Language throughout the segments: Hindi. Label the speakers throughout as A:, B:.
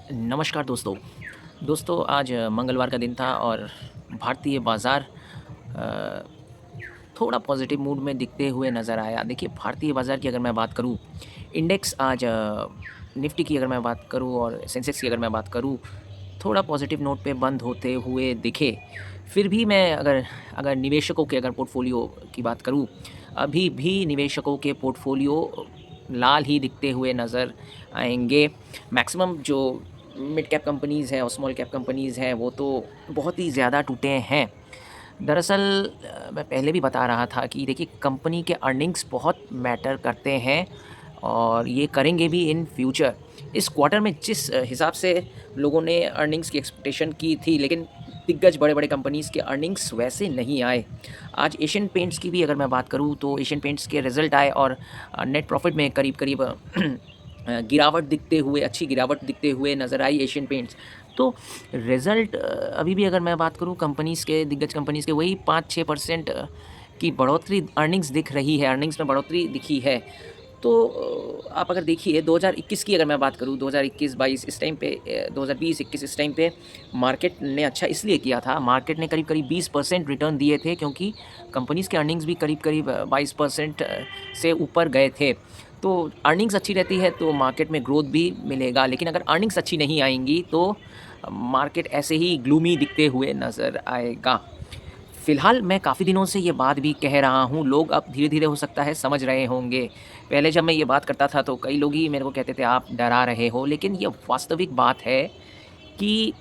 A: नमस्कार दोस्तों। दोस्तों आज मंगलवार का दिन था और भारतीय बाज़ार अ, थोड़ा पॉजिटिव मूड में दिखते हुए नज़र आया। देखिए भारतीय बाज़ार की अगर मैं बात करूँ, इंडेक्स आज निफ्टी की अगर मैं बात करूँ और सेंसेक्स की अगर मैं बात करूँ, थोड़ा पॉजिटिव नोट पे बंद होते हुए दिखे। फिर भी मैं अगर अगर निवेशकों के अगर पोर्टफोलियो की बात करूँ, अभी भी निवेशकों के पोर्टफोलियो लाल ही दिखते हुए नज़र आएँगे। मैक्सिमम जो मिड कैप कंपनीज़ हैं और स्मॉल कैप कंपनीज़ हैं, वो तो बहुत ही ज़्यादा टूटे हैं। दरअसल मैं पहले भी बता रहा था कि देखिए कंपनी के अर्निंग्स बहुत मैटर करते हैं और ये करेंगे भी इन फ्यूचर। इस क्वार्टर में जिस हिसाब से लोगों ने अर्निंग्स की एक्सपेक्टेशन की थी, लेकिन दिग्गज बड़े-बड़े कंपनीज़ के अर्निंग्स वैसे नहीं आए। आज एशियन पेंट्स की भी अगर मैं बात करूँ तो एशियन पेंट्स के रिज़ल्ट आए और नेट प्रॉफ़िट में करीब-करीब गिरावट दिखते हुए, अच्छी गिरावट दिखते हुए नज़र आई एशियन पेंट्स। तो रिज़ल्ट अभी भी अगर मैं बात करूँ कंपनीज़ के, दिग्गज कंपनीज़ के, वही 5-6% की बढ़ोतरी अर्निंग्स दिख रही है, अर्निंग्स में बढ़ोतरी दिखी है। तो आप अगर देखिए 2021 की अगर मैं बात करूँ, 2021-22 इस टाइम पे 2020-21 इस टाइम पे मार्केट ने अच्छा इसलिए किया था, मार्केट ने करीब-करीब 20% रिटर्न दिए थे क्योंकि कंपनीज़ के अर्निंग्स भी करीब-करीब 22% से ऊपर गए थे। तो अर्निंग्स अच्छी रहती है तो मार्केट में ग्रोथ भी मिलेगा, लेकिन अगर अर्निंग्स अच्छी नहीं आएँगी तो मार्केट ऐसे ही ग्लूमी दिखते हुए नज़र आएगा। फ़िलहाल मैं काफ़ी दिनों से ये बात भी कह रहा हूँ, लोग अब धीरे-धीरे हो सकता है समझ रहे होंगे। पहले जब मैं ये बात करता था तो कई लोग ही मेरे को कहते थे आप डरा रहे हो, लेकिन ये वास्तविक बात है कि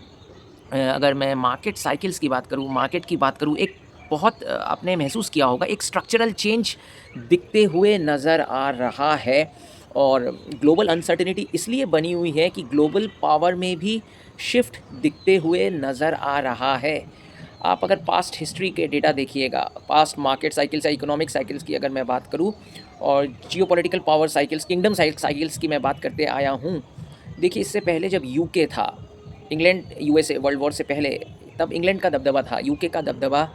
A: अगर मैं मार्केट साइकिल्स की बात करूँ, मार्केट की बात करूँ, एक बहुत आपने महसूस किया होगा एक स्ट्रक्चरल चेंज दिखते हुए नज़र आ रहा है और ग्लोबल अनसर्टेनिटी इसलिए बनी हुई है कि ग्लोबल पावर में भी शिफ्ट दिखते हुए नज़र आ रहा है। आप अगर पास्ट हिस्ट्री के डेटा देखिएगा, पास्ट मार्केट साइकिल्स या इकोनॉमिक साइकिल्स की अगर मैं बात करूँ और geopolitical power cycles, kingdom cycles की मैं बात करते आया हूँ। देखिए इससे पहले जब यूके था, इंग्लैंड यूएसए वर्ल्ड वॉर से पहले, तब इंग्लैंड का दबदबा था, यूके का दबदबा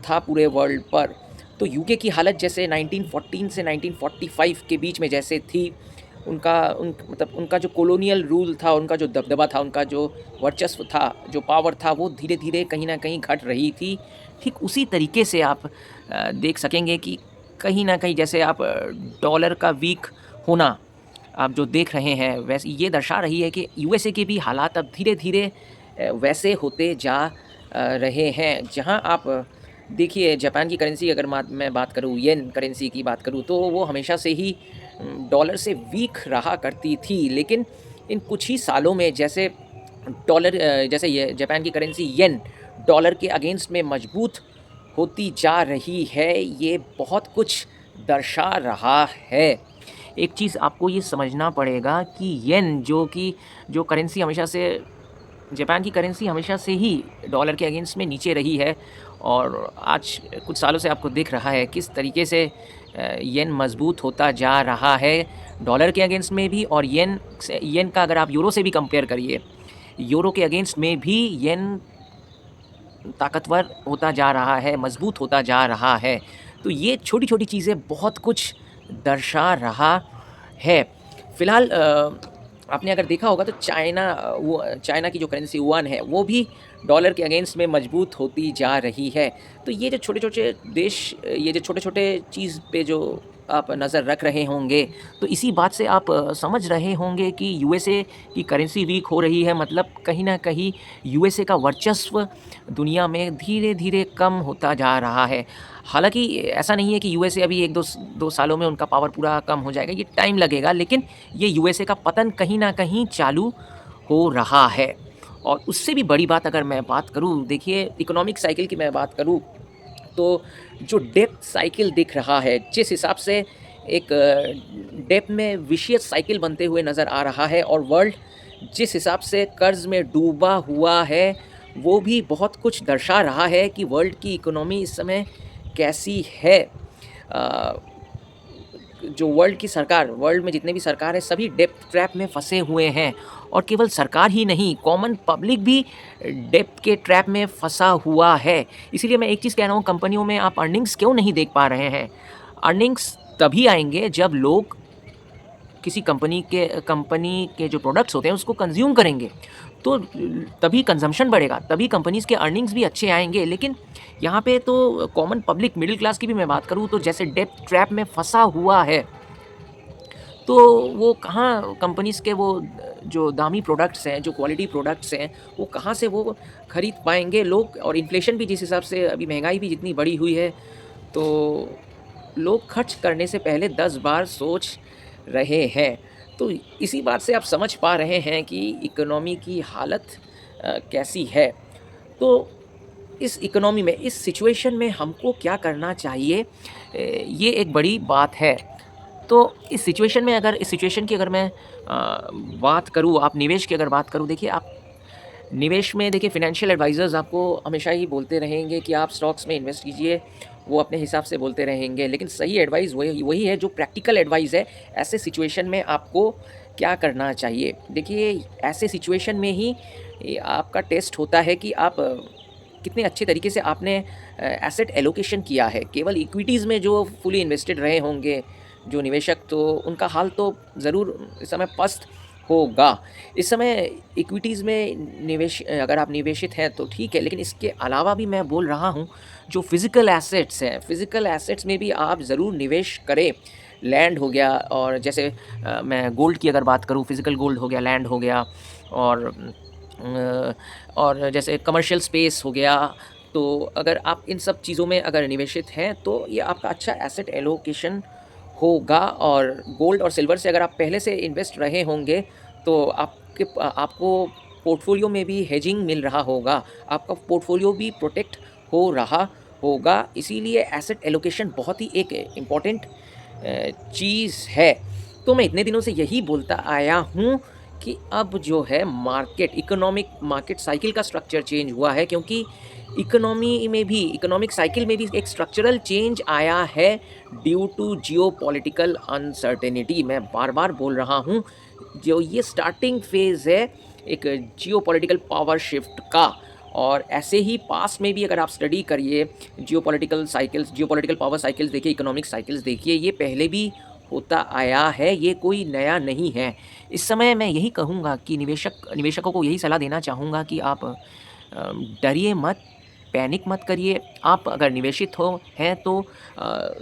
A: था पूरे वर्ल्ड पर। तो यूके की हालत जैसे 1914 से 1945 के बीच में जैसे थी, उनका जो कॉलोनियल रूल था, उनका जो दबदबा था, उनका जो वर्चस्व था, जो पावर था, वो धीरे-धीरे कहीं न कहीं घट रही थी। ठीक उसी तरीके से आप देख सकेंगे कि कहीं न कहीं जैसे आप डॉलर का वीक होना आप जो देख रहे हैं, वैसे ये दर्शा रही है कि यूएसए के भी हालात अब धीरे-धीरे वैसे होते जा रहे हैं। जहाँ आप देखिए जापान की करेंसी अगर मैं बात करूँ, येन करेंसी की बात करूँ, तो वो हमेशा से ही डॉलर से वीक रहा करती थी। लेकिन इन कुछ ही सालों में जैसे जैसे ये जापान की करेंसी येन डॉलर के अगेंस्ट में मजबूत होती जा रही है, ये बहुत कुछ दर्शा रहा है। एक चीज़ आपको ये समझना पड़ेगा कि येन जो करेंसी हमेशा से, जापान की करेंसी हमेशा से ही डॉलर के अगेंस्ट में नीचे रही है और आज कुछ सालों से आपको दिख रहा है किस तरीके से येन मजबूत होता जा रहा है डॉलर के अगेंस्ट में भी, और येन का अगर आप यूरो से भी कंपेयर करिए, यूरो के अगेंस्ट में भी येन ताकतवर होता जा रहा है, मजबूत होता जा रहा है। तो ये छोटी-छोटी चीज़ें बहुत कुछ दर्शा रहा है। फ़िलहाल आपने अगर देखा होगा तो चाइना की जो करेंसी युआन है, वो भी डॉलर के अगेंस्ट में मजबूत होती जा रही है। तो ये जो छोटे-छोटे देश, ये जो छोटे-छोटे चीज़ पे जो आप नज़र रख रहे होंगे, तो इसी बात से आप समझ रहे होंगे कि यूएसए की करेंसी वीक हो रही है, मतलब कहीं न कहीं यूएसए का वर्चस्व दुनिया में धीरे-धीरे कम होता जा रहा है। हालाँकि ऐसा नहीं है कि यूएसए अभी 1-2 सालों में उनका पावर पूरा कम हो जाएगा, ये टाइम लगेगा, लेकिन ये यूएसए का पतन कहीं न कहीं चालू हो रहा है। और उससे भी बड़ी बात अगर मैं बात करूँ, देखिए इकोनॉमिक साइकिल की मैं बात करूँ, तो जो डेप्थ साइकिल दिख रहा है, जिस हिसाब से एक डेप्थ में विशियस साइकिल बनते हुए नज़र आ रहा है और वर्ल्ड जिस हिसाब से कर्ज़ में डूबा हुआ है, वो भी बहुत कुछ दर्शा रहा है कि वर्ल्ड की इकोनॉमी इस समय कैसी है। अ, जो वर्ल्ड में जितने भी सरकार हैं, सभी डेब्ट ट्रैप में फँसे हुए हैं और केवल सरकार ही नहीं, कॉमन पब्लिक भी डेब्ट के ट्रैप में फँसा हुआ है। इसीलिए मैं एक चीज़ कह रहा हूँ, कंपनियों में आप अर्निंग्स क्यों नहीं देख पा रहे हैं? अर्निंग्स तभी आएँगे जब लोग किसी कंपनी के जो प्रोडक्ट्स होते हैं उसको कंज्यूम करेंगे, तो तभी कंजम्पशन बढ़ेगा, तभी कंपनीज़ के अर्निंग्स भी अच्छे आएँगे। लेकिन यहाँ पे तो कॉमन पब्लिक, मिडिल क्लास की भी मैं बात करूँ तो जैसे डेब्ट ट्रैप में फँसा हुआ है, तो वो कहाँ कंपनीज़ के वो जो दामी प्रोडक्ट्स हैं, जो क्वालिटी प्रोडक्ट्स हैं, वो कहाँ से वो खरीद पाएँगे लोग। और इन्फ्लेशन भी जिस हिसाब से अभी, महँगाई भी जितनी बढ़ी हुई है, तो लोग खर्च करने से पहले 10 बार सोच रहे हैं। तो इसी बात से आप समझ पा रहे हैं कि इकोनॉमी की हालत कैसी है। तो इस इकोनॉमी में, इस सिचुएशन में हमको क्या करना चाहिए, ये एक बड़ी बात है। तो इस सिचुएशन की अगर मैं बात करूँ, आप निवेश की अगर बात करूँ, देखिए आप निवेश में, देखिए फ़ाइनेंशियल एडवाइज़र्स आपको हमेशा ही बोलते रहेंगे कि आप स्टॉक्स में इन्वेस्ट कीजिए, वो अपने हिसाब से बोलते रहेंगे। लेकिन सही एडवाइस वही वही है जो प्रैक्टिकल एडवाइस है। ऐसे सिचुएशन में आपको क्या करना चाहिए? देखिए, ऐसे सिचुएशन में ही आपका टेस्ट होता है कि आप कितने अच्छे तरीके से आपने एसेट एलोकेशन किया है। केवल इक्विटीज़ में जो फुली इन्वेस्टेड रहे होंगे जो निवेशक, तो उनका हाल तो ज़रूर इस समय पस्त होगा। इस समय इक्विटीज़ में अगर आप निवेशित हैं तो ठीक है, लेकिन इसके अलावा भी मैं बोल रहा हूँ, जो फ़िज़िकल एसेट्स हैं, फ़िज़िकल एसेट्स में भी आप ज़रूर निवेश करें। लैंड हो गया, और जैसे मैं गोल्ड की अगर बात करूँ, फ़िज़िकल गोल्ड हो गया, लैंड हो गया, और और जैसे कमर्शियल स्पेस हो गया। तो अगर आप इन सब चीज़ों में अगर निवेशित हैं, तो ये आपका अच्छा एसेट एलोकेशन होगा। और गोल्ड और सिल्वर से अगर आप पहले से इन्वेस्ट रहे होंगे, तो आपको पोर्टफोलियो में भी हेजिंग मिल रहा होगा, आपका पोर्टफोलियो भी प्रोटेक्ट हो रहा होगा। इसीलिए एसेट एलोकेशन बहुत ही एक इम्पॉर्टेंट चीज़ है। तो मैं इतने दिनों से यही बोलता आया हूँ कि अब जो है मार्केट साइकिल का स्ट्रक्चर चेंज हुआ है, क्योंकि इकोनॉमिक साइकिल में भी एक स्ट्रक्चरल चेंज आया है ड्यू टू जियोपॉलिटिकल अनसर्टेनिटी। मैं बार-बार बोल रहा हूँ, जो ये स्टार्टिंग फेज़ है एक जियोपॉलिटिकल पावर शिफ्ट का। और ऐसे ही पास्ट में भी अगर आप स्टडी करिए, जियोपॉलिटिकल पावर साइकिल्स देखिए, इकोनॉमिक साइकिल्स देखिए, ये पहले भी होता आया है, ये कोई नया नहीं है। इस समय मैं यही कहूँगा कि निवेशकों को यही सलाह देना चाहूँगा कि आप डरिए मत, पैनिक मत करिए। आप अगर निवेशित हैं तो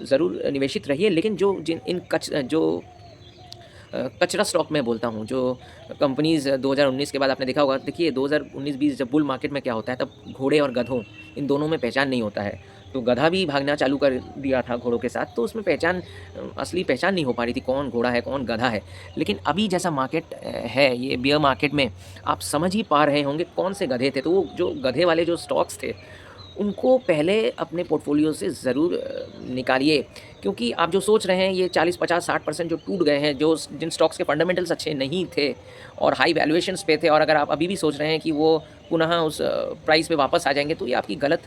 A: ज़रूर निवेशित रहिए, लेकिन जो कचरा स्टॉक मैं बोलता हूँ, जो कंपनीज़ 2019 के बाद आपने देखा होगा, देखिए 2019-20 जब बुल मार्केट में क्या होता है, तब घोड़े और गधों, इन दोनों में पहचान नहीं होता है। तो गधा भी भागना चालू कर दिया था घोड़ों के साथ, तो उसमें असली पहचान नहीं हो पा रही थी, कौन घोड़ा है, कौन गधा है। लेकिन अभी जैसा मार्केट है, ये बियर मार्केट में आप समझ ही पा रहे होंगे कौन से गधे थे। तो वो जो गधे वाले जो स्टॉक्स थे, उनको पहले अपने पोर्टफोलियो से ज़रूर निकालिए। क्योंकि आप जो सोच रहे हैं, ये 40, 50, 60% जो टूट गए हैं, जिन स्टॉक्स के फंडामेंटल्स अच्छे नहीं थे और हाई वैल्यूएशंस पे थे, और अगर आप अभी भी सोच रहे हैं कि वो पुनः उस प्राइस पे वापस आ जाएँगे, तो ये आपकी गलत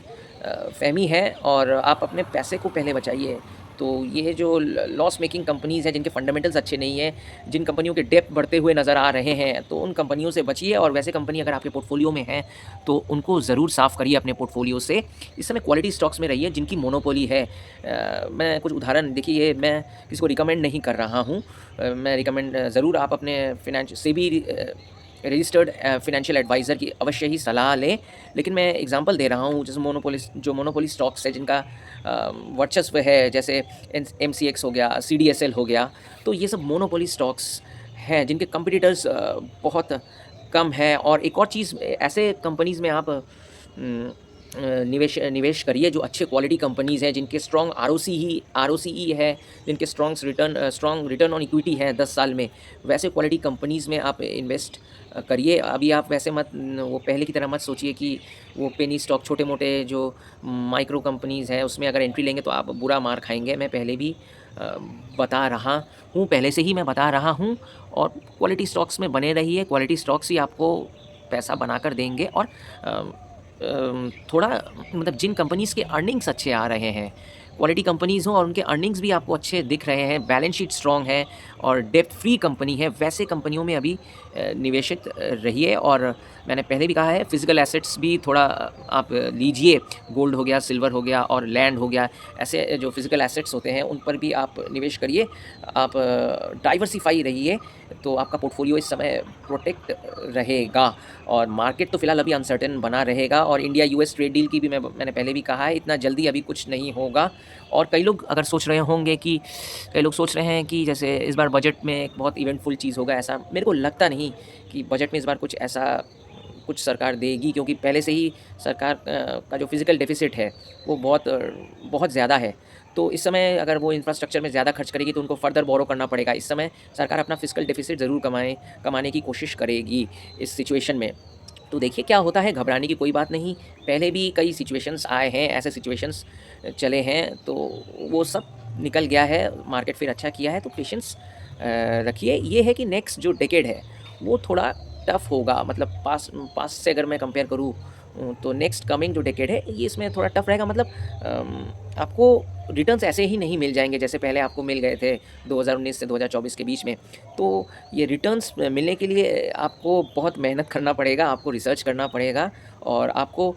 A: फ़हमी है, और आप अपने पैसे को पहले बचाइए। तो ये जो लॉस मेकिंग कंपनीज़ हैं, जिनके फंडामेंटल्स अच्छे नहीं हैं, जिन कंपनियों के डेप्ट बढ़ते हुए नज़र आ रहे हैं, तो उन कंपनियों से बचिए। और वैसे कंपनी अगर आपके पोर्टफोलियो में हैं, तो उनको ज़रूर साफ़ करिए अपने पोर्टफोलियो से। इस समय क्वालिटी स्टॉक्स में रहिए जिनकी मोनोपोली है। मैं कुछ उदाहरण, देखिए मैं किसी को रिकमेंड नहीं कर रहा हूँ। मैं रिकमेंड ज़रूर, आप अपने सेबी रजिस्टर्ड फाइनेंशियल एडवाइज़र की अवश्य ही सलाह लें। लेकिन मैं एग्जांपल दे रहा हूँ, जैसे मोनोपोली स्टॉक्स है, जिनका वर्चस्व है, जैसे एमसीएक्स हो गया, सीडीएसएल हो गया। तो ये सब मोनोपोली स्टॉक्स हैं जिनके कंपटीटर्स बहुत कम हैं। और एक और चीज़, ऐसे कंपनीज़ में आप निवेश करिए जो अच्छे क्वालिटी कंपनीज़ हैं, जिनके स्ट्रॉन्ग आरओसीई है, जिनके स्ट्रॉन्ग रिटर्न ऑन इक्विटी है 10 साल में। वैसे क्वालिटी कंपनीज़ में आप इन्वेस्ट करिए। अभी आप वैसे वो पहले की तरह मत सोचिए कि वो पेनी स्टॉक, छोटे-मोटे जो माइक्रो कंपनीज़ हैं, उसमें अगर एंट्री लेंगे तो आप बुरा मार खाएँगे। मैं पहले भी बता रहा हूँ, पहले से ही मैं बता रहा हूँ। और क्वालिटी स्टॉक्स में बने रहिए, क्वालिटी स्टॉक्स ही आपको पैसा बनाकर देंगे। और थोड़ा मतलब जिन कंपनीज़ के अर्निंग्स अच्छे आ रहे हैं, क्वालिटी कंपनीज़ हों और उनके अर्निंग्स भी आपको अच्छे दिख रहे हैं, बैलेंस शीट स्ट्रॉन्ग है और डेब्ट फ्री कंपनी है, वैसे कंपनियों में अभी निवेशित रहिए। और मैंने पहले भी कहा है, फिज़िकल एसेट्स भी थोड़ा आप लीजिए, गोल्ड हो गया, सिल्वर हो गया और लैंड हो गया, ऐसे जो फिज़िकल एसेट्स होते हैं उन पर भी आप निवेश करिए। आप डाइवर्सिफ़ाई रहिए, तो आपका पोर्टफोलियो इस समय प्रोटेक्ट रहेगा। और मार्केट तो फ़िलहाल अभी अनसर्टेन बना रहेगा और इंडिया यूएस ट्रेड डील की भी मैंने पहले भी कहा है, इतना जल्दी अभी कुछ नहीं होगा। और कई लोग अगर सोच रहे होंगे कि कई लोग सोच रहे हैं कि जैसे इस बार बजट में एक बहुत इवेंटफुल चीज़ होगा, ऐसा मेरे को लगता नहीं कि बजट में इस बार कुछ ऐसा कुछ सरकार देगी, क्योंकि पहले से ही सरकार का जो फिज़िकल डेफ़िसिट है वो बहुत ज़्यादा है। तो इस समय अगर वो इंफ्रास्ट्रक्चर में ज़्यादा खर्च करेगी तो उनको फ़र्दर बोरो करना पड़ेगा। इस समय सरकार अपना फिज़िकल डेफ़िसिट ज़रूर कमाने की कोशिश करेगी इस सिचुएशन में। तो देखिए क्या होता है, घबराने की कोई बात नहीं। पहले भी कई सिचुएशंस आए हैं, ऐसे सिचुएशंस चले हैं, तो वो सब निकल गया है, मार्केट फिर अच्छा किया है, तो पेशेंस रखिए। ये है कि नेक्स्ट जो डेकेड है वो थोड़ा टफ होगा, मतलब पास्ट से अगर मैं कंपेयर करूँ तो नेक्स्ट कमिंग जो डेकेड है ये इसमें थोड़ा टफ रहेगा। मतलब आपको रिटर्न्स ऐसे ही नहीं मिल जाएंगे जैसे पहले आपको मिल गए थे 2019 से 2024 के बीच में। तो ये रिटर्न्स मिलने के लिए आपको बहुत मेहनत करना पड़ेगा, आपको रिसर्च करना पड़ेगा। और आपको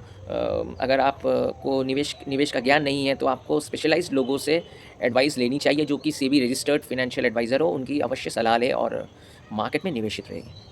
A: अगर आप को निवेश का ज्ञान नहीं है तो आपको स्पेशलाइज्ड लोगों से एडवाइस लेनी चाहिए, जो कि सेबी रजिस्टर्ड फाइनेंशियल एडवाइज़र हो, उनकी अवश्य सलाह लें और मार्केट में निवेशित रहेगी।